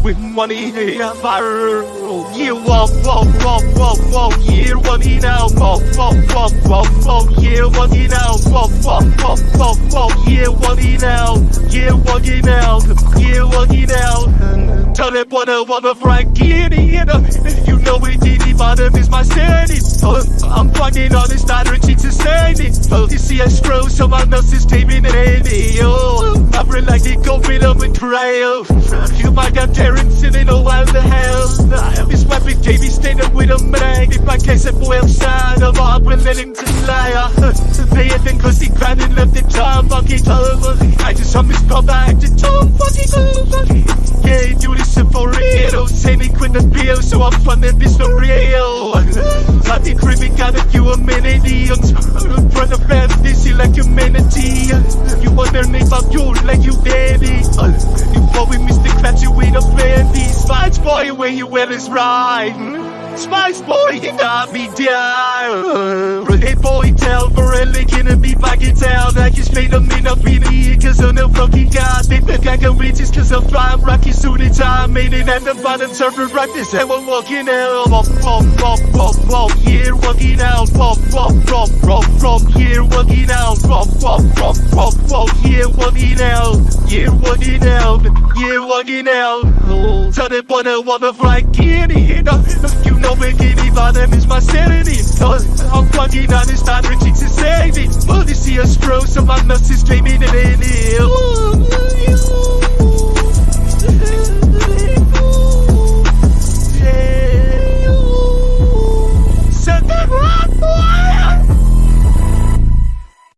with money viral. Yeah, whoa, whoa, whoa, whoa, whoa, yeah, money now, whoa, whoa, whoa, whoa, whoa, yeah, money now, whoa, whoa, whoa, whoa, whoa, yeah, money now, yeah, money now, yeah, money now. Tell them wanna Frankie, you know it, the bottom is my sanity. I'm fucking honest, not reaching to say it. You see I scroll, someone else is taping it in. I'm relaxing, go rhythm with trail. You might got Terrence in it, oh what the hell. This weapon KB stand up with a man. If I can't set boy outside of all, we're letting to lie. They had been cause he grinding left the time, fucking over. I just saw me scroll back to Tom fucking over. Yeah, do this shit for real. Don't say me quit the bill, so I'm funding this for real. I think creepy got a few amenities. Front of this is like humanity. You wonder about you like you daddy. You probably missed the clutch with a fandy. Spice boy, when you wear is right. Spice boy, you got me down. Hey boy, tell for a lick in a beat back in town. I just made a minute up in the cause I'm no fucking god. They think I can reach this cause I'm flying rocky suit in time. Made it at the bottom, surfer right this and we're walking out. Whoa, whoa, whoa, whoa, whoa, here walking out. Whoa, whoa, whoa, whoa, whoa, here walking out. Whoa, whoa, whoa, whoa, whoa, here walking out. Here walking out, here walking out. Tell them wanna fly kitty. You know it, the bottom is my sanity. I'm fucking honest, not reaching to save it. Well, you see us throw, so my nuts is streaming it in.